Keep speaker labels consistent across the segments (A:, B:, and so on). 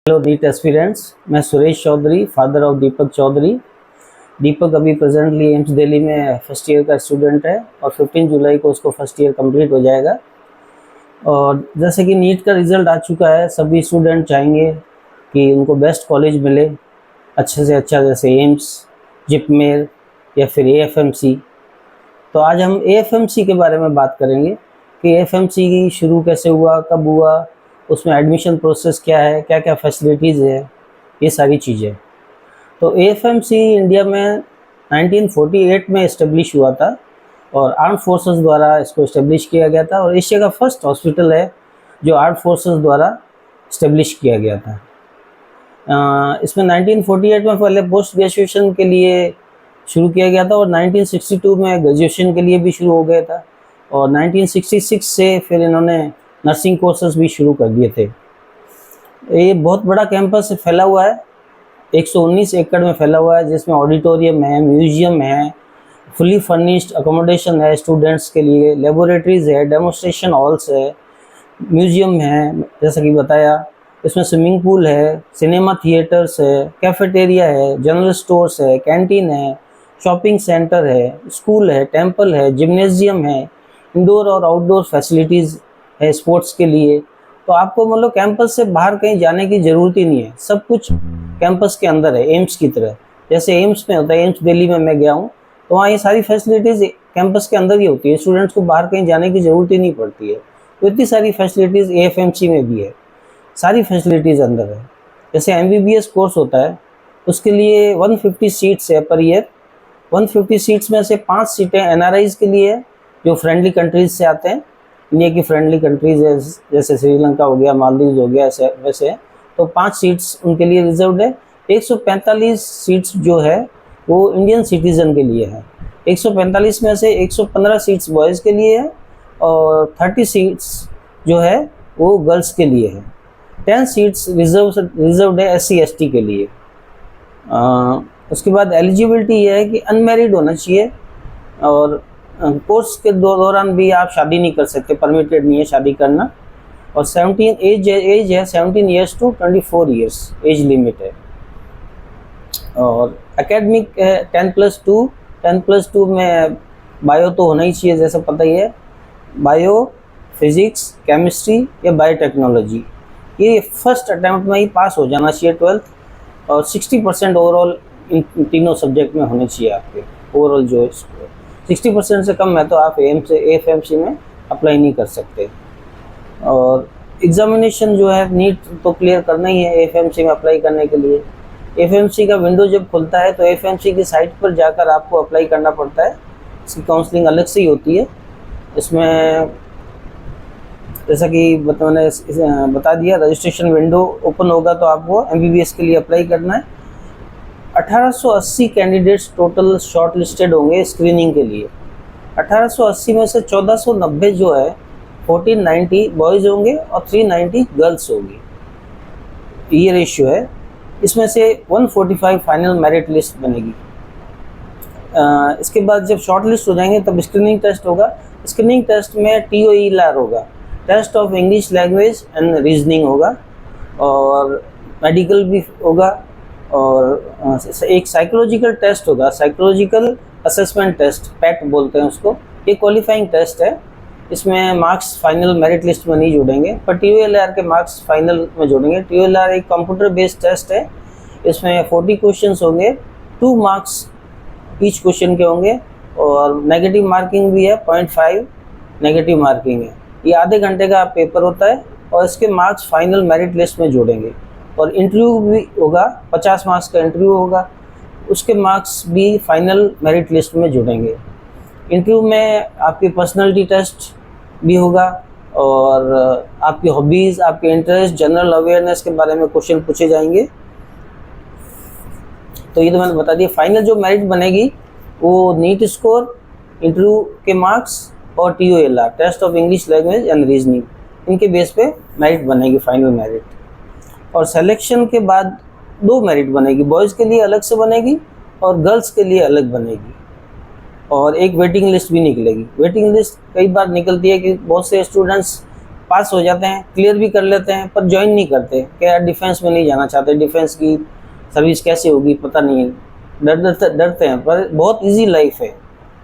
A: Hello NEET aspirants, मैं Suresh Chaudhary, father of Deepak Chaudhary. दीपक अभी presently AIIMS Delhi में फर्स्ट ईयर का स्टूडेंट है और 15 जुलाई को उसको फर्स्ट ईयर कंप्लीट हो जाएगा। और जैसे कि नीट का रिज़ल्ट आ चुका है, सभी स्टूडेंट चाहेंगे कि उनको बेस्ट कॉलेज मिले, अच्छे से अच्छा, जैसे एम्स, जिपमेर या फिर एएफएमसी। तो आज हम एएफएमसी के बारे में बात करेंगे कि एएफएमसी शुरू कैसे हुआ, कब हुआ, उसमें एडमिशन प्रोसेस क्या है, क्या क्या फैसिलिटीज़ है, ये सारी चीज़ें। तो एएफएमसी इंडिया में 1948 में इस्टेब्लिश हुआ था और आर्म फोर्सेस द्वारा इसको इस्टेब्लिश किया गया था और एशिया का फर्स्ट हॉस्पिटल है जो आर्म फोर्सेस द्वारा इस्टेब्लिश किया गया था। इसमें 1948 में पहले पोस्ट ग्रेजुएशन के लिए शुरू किया गया था और 1962 में ग्रेजुएशन के लिए भी शुरू हो गया था और 1966 से फिर इन्होंने नर्सिंग कोर्सेज भी शुरू कर दिए थे। ये बहुत बड़ा कैंपस फैला हुआ है, 119 एकड़ में फैला हुआ है, जिसमें ऑडिटोरियम है, म्यूजियम है, फुली फर्निश्ड अकोमोडेशन है स्टूडेंट्स के लिए, लेबोरेटरीज है, डेमोस्ट्रेशन हॉल्स है, म्यूजियम है जैसा कि बताया, इसमें स्विमिंग पूल है, सिनेमा थिएटर्स है, कैफेटेरिया है, जनरल स्टोर्स है, कैंटीन है, शॉपिंग सेंटर है, स्कूल है, टेम्पल है, जिम्नेजियम है, इंडोर और आउटडोर फैसिलिटीज़ है स्पोर्ट्स के लिए। तो आपको मतलब कैंपस से बाहर कहीं जाने की ज़रूरत ही नहीं है, सब कुछ कैंपस के अंदर है, एम्स की तरह। जैसे एम्स में होता है, एम्स दिल्ली में मैं गया हूँ तो वहाँ ये सारी फैसिलिटीज़ कैंपस के अंदर ही होती है, स्टूडेंट्स को बाहर कहीं जाने की ज़रूरत ही नहीं पड़ती है। तो इतनी सारी फैसिलिटीज़ एएफएमसी में भी है, सारी फैसिलिटीज़ अंदर है। जैसे एमबीबीएस कोर्स होता है, उसके लिए 150 सीट्स है पर ईयर। 150 सीट्स में से 5 सीटें एनआरआईज़ के लिए है जो फ्रेंडली कंट्रीज से आते हैं, इंडिया की फ्रेंडली कंट्रीज है, जैसे श्रीलंका हो गया, मालदीव हो गया, ऐसे वैसे। तो 5 सीट्स उनके लिए रिजर्व्ड है। 145 सीट्स जो है वो इंडियन सिटीज़न के लिए है। 145 में से 115 सीट्स बॉयज़ के लिए है और 30 सीट्स जो है वो गर्ल्स के लिए है। 10 सीट्स रिजर्व्ड है SC ST के लिए। उसके बाद एलिजिबिलिटी ये है कि अनमैरिड होना चाहिए और कोर्स के दौरान भी आप शादी नहीं कर सकते, परमिटेड नहीं है शादी करना। और 17 एज है 17 years to 24 years age limit है। और एकेडमिक है 10+2 में बायो तो होना ही चाहिए, जैसा पता ही है, बायो, फिजिक्स, केमिस्ट्री या बायोटेक्नोलॉजी, ये फर्स्ट अटैम्प्ट में ही पास हो जाना चाहिए 12th। और 60% ओवरऑल इन तीनों सब्जेक्ट में होने चाहिए आपके ओवरऑल जो 60% से कम है तो आप एएफएमसी में अप्लाई नहीं कर सकते। और एग्जामिनेशन जो है नीट तो क्लियर करना ही है एएफएमसी में अप्लाई करने के लिए। एएफएमसी का विंडो जब खुलता है तो एएफएमसी की साइट पर जाकर आपको अप्लाई करना पड़ता है, इसकी काउंसलिंग अलग से ही होती है। इसमें जैसा कि मैंने बता दिया, रजिस्ट्रेशन विंडो ओपन होगा तो आपको एमबीबीएस के लिए अप्लाई करना है। 1880 कैंडिडेट्स टोटल शॉर्ट लिस्टेड होंगे स्क्रीनिंग के लिए। 1880 में से 1490 जो है 1490 बॉयज़ होंगे और 390 गर्ल्स होंगी, ये रेशियो है। इसमें से 145 फाइनल मेरिट लिस्ट बनेगी। इसके बाद जब शॉर्ट लिस्ट हो जाएंगे तब स्क्रीनिंग टेस्ट होगा। स्क्रीनिंग टेस्ट में TOELR होगा, test of English language and reasoning होगा, और मेडिकल भी होगा, और एक साइकोलॉजिकल टेस्ट होगा, साइकोलॉजिकल असेसमेंट टेस्ट, पैट बोलते हैं उसको। ये क्वालिफाइंग टेस्ट है, इसमें मार्क्स फाइनल मेरिट लिस्ट में नहीं जोड़ेंगे पर TOELR के मार्क्स फाइनल में जोड़ेंगे। TOELR एक कंप्यूटर बेस्ड टेस्ट है, इसमें 40 क्वेश्चंस होंगे, 2 मार्क्स ईच क्वेश्चन के होंगे और नेगेटिव मार्किंग भी है, 0.5 नेगेटिव मार्किंग है। ये आधे घंटे का पेपर होता है और इसके मार्क्स फाइनल मेरिट लिस्ट में जोड़ेंगे। और इंटरव्यू भी होगा, 50 मार्क्स का इंटरव्यू होगा, उसके मार्क्स भी फाइनल मेरिट लिस्ट में जुड़ेंगे। इंटरव्यू में आपकी पर्सनालिटी टेस्ट भी होगा और आपकी हॉबीज़, आपके इंटरेस्ट, जनरल अवेयरनेस के बारे में क्वेश्चन पूछे जाएंगे। तो ये तो मैंने बता दिया। फाइनल जो मेरिट बनेगी वो नीट स्कोर, इंटरव्यू के मार्क्स और TOELR, test of English language and reasoning, इनके बेस पे मेरिट बनेगी, फाइनल मेरिट। और सिलेक्शन के बाद 2 मेरिट बनेगी, बॉयज़ के लिए अलग से बनेगी और गर्ल्स के लिए अलग बनेगी, और एक वेटिंग लिस्ट भी निकलेगी। वेटिंग लिस्ट कई बार निकलती है कि बहुत से स्टूडेंट्स पास हो जाते हैं, क्लियर भी कर लेते हैं, पर ज्वाइन नहीं करते कि यार डिफेंस में नहीं जाना चाहते, डिफेंस की सर्विस कैसे होगी पता नहीं है, डरते हैं। पर बहुत इजी लाइफ है।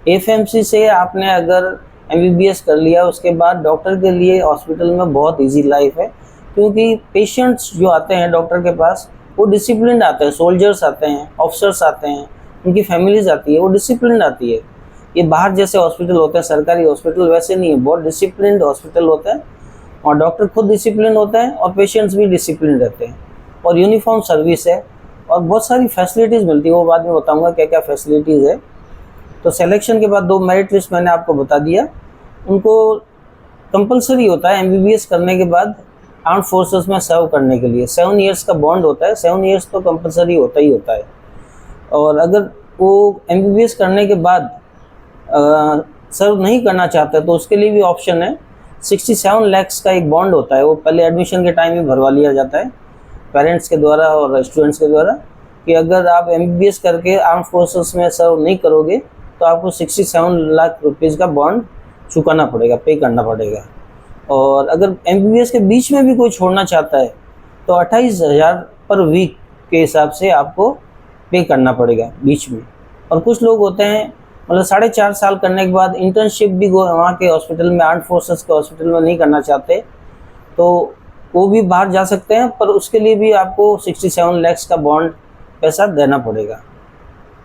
A: एफएमसी से आपने अगर एमबीबीएस कर लिया, उसके बाद डॉक्टर के लिए हॉस्पिटल में बहुत इजी लाइफ है, क्योंकि पेशेंट्स जो आते हैं डॉक्टर के पास वो डिसिप्लिन आते हैं, सोल्जर्स आते हैं, ऑफिसर्स आते हैं, उनकी फैमिलीज आती है, वो डिसिप्लिन आती है। ये बाहर जैसे हॉस्पिटल होते हैं सरकारी हॉस्पिटल वैसे नहीं है, बहुत डिसिप्लिन हॉस्पिटल होता है, और डॉक्टर खुद डिसिप्लिन होते हैं और पेशेंट्स भी डिसिप्लिन रहते हैं, और यूनिफॉर्म सर्विस है, और बहुत सारी फैसिलिटीज़ मिलती है, वो बाद में बताऊंगा क्या क्या फैसिलिटीज़ है। तो सिलेक्शन के बाद 2 मेरिट लिस्ट मैंने आपको बता दिया, उनको कंपलसरी होता है एमबीबीएस करने के बाद आर्म फोर्सेस में सर्व करने के लिए 7 ईयर्स का बॉन्ड होता है, 7 ईयर्स तो कंपलसरी होता ही होता है। और अगर वो एमबीबीएस करने के बाद सर्व नहीं करना चाहते तो उसके लिए भी ऑप्शन है। 67 लाख का एक बॉन्ड होता है, वो पहले एडमिशन के टाइम ही भरवा लिया जाता है पेरेंट्स के द्वारा और स्टूडेंट्स के द्वारा, कि अगर आप एमबीबीएस करके आर्म फोर्सेस में सर्व नहीं करोगे तो आपको 67 लाख रुपीज़ का बॉन्ड चुकाना पड़ेगा, पे करना पड़ेगा। और अगर एमबीबीएस के बीच में भी कोई छोड़ना चाहता है तो 28,000 पर वीक के हिसाब से आपको पे करना पड़ेगा बीच में। और कुछ लोग होते हैं मतलब 4.5 साल करने के बाद इंटर्नशिप भी वहाँ के हॉस्पिटल में, आर्म फोर्सेस के हॉस्पिटल में नहीं करना चाहते तो वो भी बाहर जा सकते हैं, पर उसके लिए भी आपको 67 लाख का बॉन्ड पैसा देना पड़ेगा।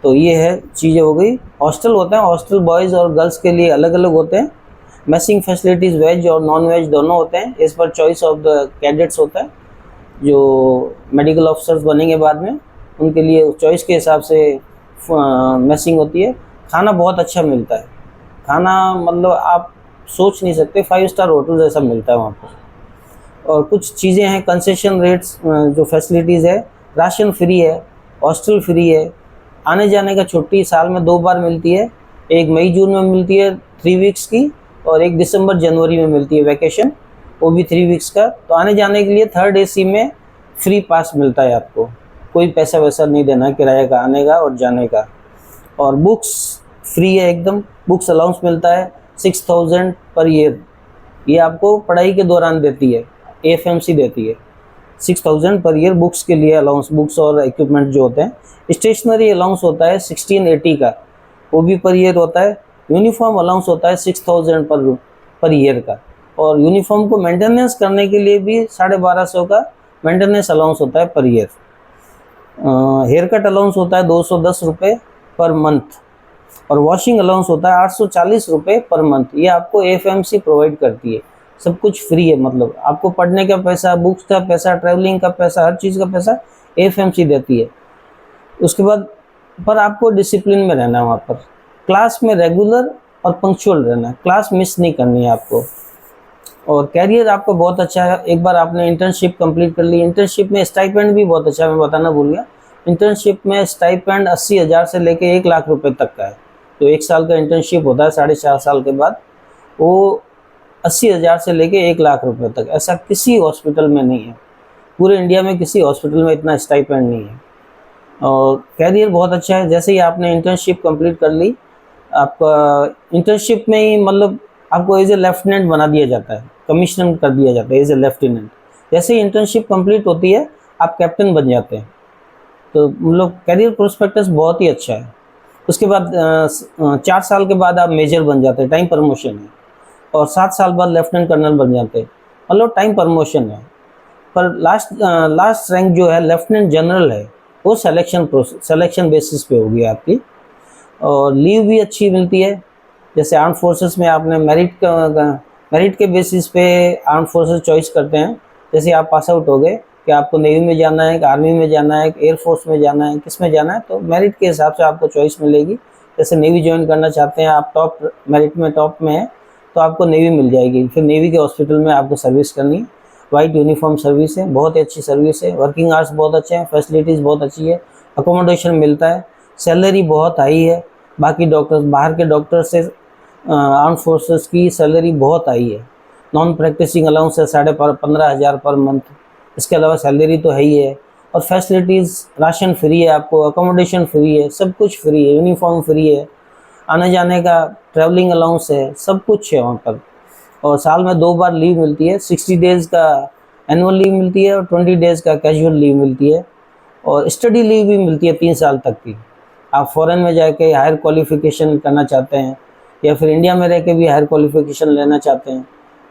A: तो ये है चीज़ें हो गई। हॉस्टल होते हैं, हॉस्टल बॉयज़ और गर्ल्स के लिए अलग अलग होते हैं। मैसिंग फैसिलिटीज़ वेज और नॉन वेज दोनों होते हैं, इस पर चॉइस ऑफ द कैडेट्स होता है। जो मेडिकल ऑफिसर्स बनेंगे बाद में उनके लिए चॉइस के हिसाब से मैसिंग होती है। खाना बहुत अच्छा मिलता है, खाना मतलब आप सोच नहीं सकते, 5 स्टार होटल जैसा मिलता है वहाँ पर। और कुछ चीज़ें हैं कंसेशन रेट्स, जो फैसिलिटीज़ है, राशन फ्री है, हॉस्टल फ्री है, आने जाने का छुट्टी साल में 2 बार मिलती है, एक मई जून में मिलती है 3 वीक्स की, और एक दिसंबर जनवरी में मिलती है वैकेशन, वो भी 3 वीक्स का। तो आने जाने के लिए 3rd AC में फ्री पास मिलता है आपको, कोई पैसा वैसा नहीं देना किराए का आने का और जाने का। और बुक्स फ्री है एकदम, बुक्स अलाउंस मिलता है 6,000 पर ईयर, ये आपको पढ़ाई के दौरान देती है, एफएमसी देती है 6,000 पर ईयर बुक्स के लिए अलाउंस, बुक्स और इक्विपमेंट जो होते हैं। स्टेशनरी अलाउंस होता है 1680 का, वो भी पर ईयर होता है। यूनिफॉर्म अलाउंस होता है 6,000 पर ईयर का, और यूनिफॉर्म को मेंटेनेंस करने के लिए भी 1250 का मेंटेनेंस अलाउंस होता है per year. Hair cut allowance होता है 210 रुपये पर मंथ, और वॉशिंग अलाउंस होता है 840 रुपये पर मंथ। ये आपको एफएमसी प्रोवाइड करती है, सब कुछ फ्री है, मतलब आपको पढ़ने का पैसा, बुक्स का पैसा, ट्रैवलिंग का पैसा, हर चीज़ का पैसा एफएमसी देती है। उसके बाद पर आपको डिसिप्लिन में रहना है, वहाँ पर क्लास में रेगुलर और पंक्चुअल रहना है, क्लास मिस नहीं करनी है आपको। और कैरियर आपका बहुत अच्छा है। एक बार आपने इंटर्नशिप कंप्लीट कर ली, इंटर्नशिप में स्टाइपेंड भी बहुत अच्छा है, मैं बताना भूल गया। इंटर्नशिप में स्टाइपेंड 80,000 से लेके 1 लाख रुपए तक का है। तो 1 साल का इंटर्नशिप होता है, 4.5 साल के बाद वो 80,000 से लेके 1 लाख रुपए तक, ऐसा किसी हॉस्पिटल में नहीं है, पूरे इंडिया में किसी हॉस्पिटल में इतना स्टाइपेंड नहीं है। और कैरियर बहुत अच्छा है। जैसे ही आपने इंटर्नशिप कंप्लीट कर ली, आपका इंटर्नशिप में ही मतलब आपको एज ए लेफ्टिनेंट बना दिया जाता है, कमीशन कर दिया जाता है एज ए लेफ्टिनेंट। जैसे ही इंटर्नशिप कंप्लीट होती है आप कैप्टन बन जाते हैं। तो मतलब कैरियर प्रोस्पेक्टस बहुत ही अच्छा है। उसके बाद 4 साल के बाद आप मेजर बन जाते हैं, टाइम प्रमोशन है, और 7 साल बाद लेफ्टिनेंट कर्नल बन जाते हैं, मतलब टाइम प्रमोशन है। पर लास्ट रैंक जो है लेफ्टिनेंट जनरल है, वो सिलेक्शन बेसिस पे होगी आपकी। और लीव भी अच्छी मिलती है, जैसे आर्म फोर्सेस में आपने मेरिट के बेसिस पे आर्म फोर्सेस चॉइस करते हैं। जैसे आप पास आउट हो गए कि आपको नेवी में जाना है, आर्मी में जाना है, एयरफोर्स में जाना है, किस में जाना है, तो मेरिट के हिसाब से आपको चॉइस मिलेगी। जैसे नेवी ज्वाइन करना चाहते हैं आप, टॉप मेरिट में टॉप में है, तो आपको नेवी मिल जाएगी, फिर नेवी के हॉस्पिटल में आपको सर्विस करनी है। वाइट यूनिफॉर्म सर्विस है, बहुत ही अच्छी सर्विस है, वर्किंग आवर्स बहुत अच्छे हैं, फैसिलिटीज़ बहुत अच्छी है, अकोमोडेशन मिलता है, सैलरी बहुत हाई है। बाकी डॉक्टर्स, बाहर के डॉक्टर से आर्म फोर्सेस की सैलरी बहुत हाई है। नॉन प्रैक्टिसिंग अलाउंस है 15,500 पर मंथ, इसके अलावा सैलरी तो है ही है। और फैसिलिटीज़, राशन फ्री है आपको, अकोमोडेशन फ्री है, सब कुछ फ्री है, यूनिफॉर्म फ्री है, आने जाने का ट्रैवलिंग अलाउंस है, सब कुछ है वहाँ पर। और साल में 2 बार लीव मिलती है, 60 डेज़ का एनुअल लीव मिलती है और 20 डेज़ का कैजुअल लीव मिलती है, और स्टडी लीव भी मिलती है 3 साल तक की। आप फॉरेन में जाके हायर क्वालिफिकेशन करना चाहते हैं या फिर इंडिया में रह के भी हायर क्वालिफिकेशन लेना चाहते हैं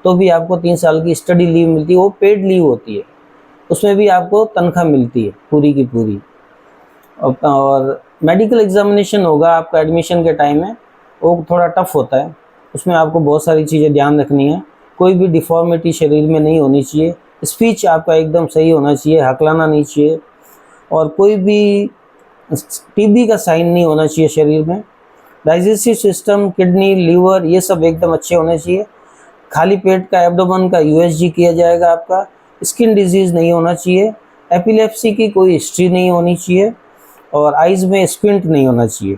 A: तो भी आपको 3 साल की स्टडी लीव मिलती है, वो पेड लीव होती है, उसमें भी आपको तनख्वाह मिलती है पूरी की पूरी। और मेडिकल एग्जामिनेशन होगा आपका एडमिशन के टाइम में, वो थोड़ा टफ होता है, उसमें आपको बहुत सारी चीज़ें ध्यान रखनी है। कोई भी डिफॉर्मिटी शरीर में नहीं होनी चाहिए, स्पीच आपका एकदम सही होना चाहिए, हकलाना नहीं चाहिए, और कोई भी टीबी का साइन नहीं होना चाहिए शरीर में। डाइजेस्टिव सिस्टम, किडनी, लीवर ये सब एकदम अच्छे होने चाहिए। खाली पेट का एब्डोमेन का यूएसजी किया जाएगा आपका। स्किन डिजीज़ नहीं होना चाहिए, एपिलेप्सी की कोई हिस्ट्री नहीं होनी चाहिए, और आइज़ में स्क्विंट नहीं होना चाहिए।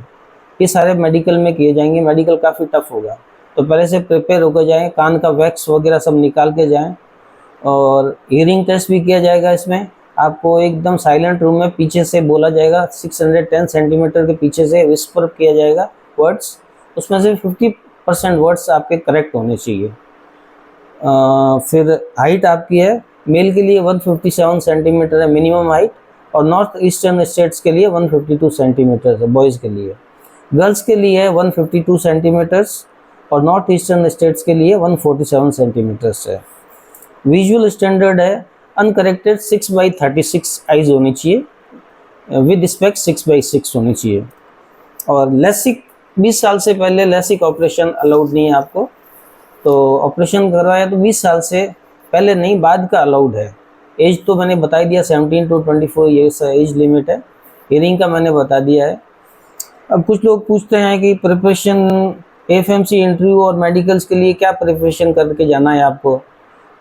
A: ये सारे मेडिकल में किए जाएंगे। मेडिकल काफ़ी टफ होगा, तो पहले से प्रिपेयर होकर जाएं, कान का वैक्स वगैरह सब निकाल के जाएं। और हियरिंग टेस्ट भी किया जाएगा इसमें। आपको एकदम साइलेंट रूम में पीछे से बोला जाएगा, 610 सेंटीमीटर के पीछे से विस्पर किया जाएगा वर्ड्स, उसमें से 50% वर्ड्स आपके करेक्ट होने चाहिए। फिर हाइट आपकी है, मेल के लिए 157 सेंटीमीटर है मिनिमम हाइट, और नॉर्थ ईस्टर्न स्टेट्स के लिए 152 सेंटीमीटर है बॉयज़ के लिए। गर्ल्स के लिए है 152 सेंटीमीटर्स, और नॉर्थ ईस्टर्न स्टेट्स के लिए 147 सेंटीमीटर्स है। विजुअल स्टैंडर्ड है अनकरेक्टेड 6/36 आइज होनी चाहिए, विद स्पेक्ट 6/6 होनी चाहिए। और लेसिक 20 साल से पहले लेसिक ऑपरेशन अलाउड नहीं है आपको, तो ऑपरेशन करवाया तो 20 साल से पहले नहीं, बाद का अलाउड है। एज तो मैंने बता दिया 17 to 24 ईयर्स एज लिमिट है। हियरिंग का मैंने बता दिया है। अब कुछ लोग पूछते हैं कि प्रिपरेशन एफएमसी इंटरव्यू और मेडिकल्स के लिए क्या प्रिपरेशन करके जाना है आपको,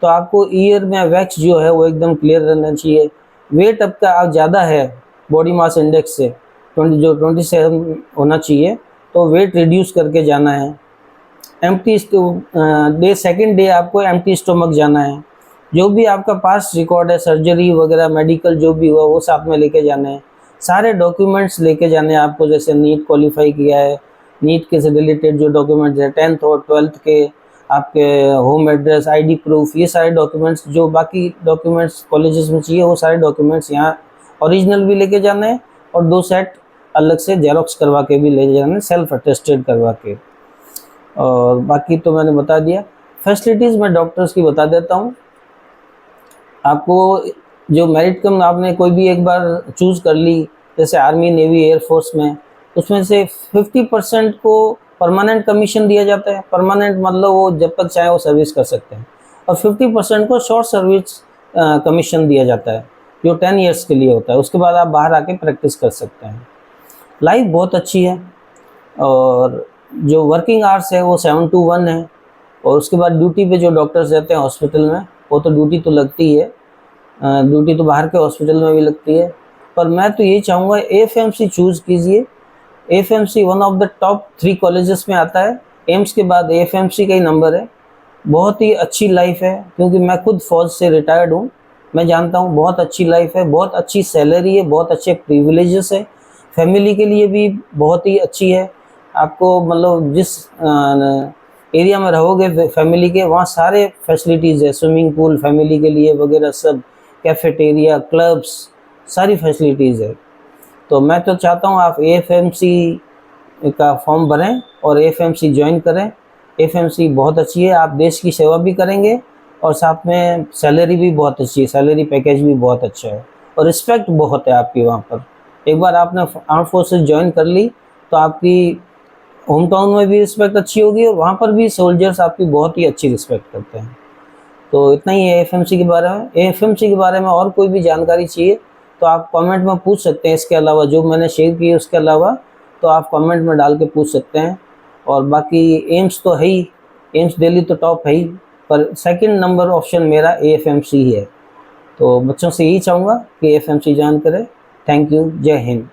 A: तो आपको ईयर में वैक्स जो है वो एकदम क्लियर रहना चाहिए। वेट आपका आप ज़्यादा है बॉडी मास इंडेक्स से 27 होना चाहिए, तो वेट रिड्यूस करके जाना है। एम्प्टी डे, सेकंड डे आपको एम्प्टी स्टोमक जाना है। जो भी आपका पास्ट रिकॉर्ड है, सर्जरी वगैरह मेडिकल जो भी हुआ वो साथ में लेके जाने हैं। सारे डॉक्यूमेंट्स लेके जाने हैं आपको, जैसे नीट क्वालिफाई किया है, नीट के से रिलेटेड जो डॉक्यूमेंट्स है, 10th और 12th के आपके होम एड्रेस, आईडी प्रूफ, ये सारे डॉक्यूमेंट्स जो बाकी डॉक्यूमेंट्स कॉलेजेस में चाहिए वो सारे डॉक्यूमेंट्स यहाँ ओरिजिनल भी लेके जाने हैं, और 2 सेट अलग से जेरोक्स करवा के भी ले जाने, सेल्फ अटेस्टेड करवा के। और बाकी तो मैंने बता दिया। फैसिलिटीज़ मैं डॉक्टर्स की बता देता हूँ आपको। जो मेरिट कम आपने कोई भी एक बार चूज़ कर ली, जैसे आर्मी, नेवी, एयरफोर्स में, उसमें से 50% को परमानेंट कमीशन दिया जाता है। परमानेंट मतलब वो जब तक चाहे वो सर्विस कर सकते हैं, और 50% को शॉर्ट सर्विस कमीशन दिया जाता है, जो 10 ईयर्स के लिए होता है। उसके बाद आप बाहर आके प्रैक्टिस कर सकते हैं। लाइफ बहुत अच्छी है, और जो वर्किंग आवर्स है वो 7 to 1 है। और उसके बाद ड्यूटी पे जो डॉक्टर्स रहते हैं हॉस्पिटल में, वो तो ड्यूटी तो लगती ही है, ड्यूटी तो बाहर के हॉस्पिटल में भी लगती है। पर मैं तो यही चाहूँगा एएफएमसी चूज़ कीजिए। AFMC one of the top 3 colleges में आता है। एम्स के बाद एएफएमसी का ही नंबर है। बहुत ही अच्छी लाइफ है, क्योंकि मैं खुद फौज से रिटायर्ड हूँ, मैं जानता हूँ बहुत अच्छी लाइफ है, बहुत अच्छी सैलरी है, बहुत अच्छे प्रिविलेजेस है, फैमिली के लिए भी बहुत ही अच्छी है। आपको मतलब जिस एरिया में रहोगे फैमिली के, वहाँ सारे फैसिलिटीज़ है, स्विमिंग पूल फैमिली के लिए वगैरह सब, कैफेटेरिया, क्लब्स, सारी फैसिलिटीज़ है। तो मैं तो चाहता हूँ आप एएफएमसी का फॉर्म भरें और एएफएमसी ज्वाइन करें। एएफएमसी बहुत अच्छी है, आप देश की सेवा भी करेंगे, और साथ में सैलरी भी बहुत अच्छी है, सैलरी पैकेज भी बहुत अच्छा है, और रिस्पेक्ट बहुत है आपकी वहाँ पर। एक बार आपने आर्म फोर्सेस ज्वाइन कर ली तो आपकी होम टाउन में भी रिस्पेक्ट अच्छी होगी, और वहाँ पर भी सोल्जर्स आपकी बहुत ही अच्छी रिस्पेक्ट करते हैं। तो इतना ही है एएफएमसी के बारे में। एएफएमसी के बारे में और कोई भी जानकारी चाहिए तो आप कमेंट में पूछ सकते हैं। इसके अलावा जो मैंने शेयर की उसके अलावा तो आप कमेंट में डाल के पूछ सकते हैं। और बाकी एम्स तो है ही, एम्स दिल्ली तो टॉप है ही, पर सेकंड नंबर ऑप्शन मेरा एएफएमसी ही है। तो बच्चों से यही चाहूँगा कि एएफएमसी ज्वाइन करें। थैंक यू, जय हिंद।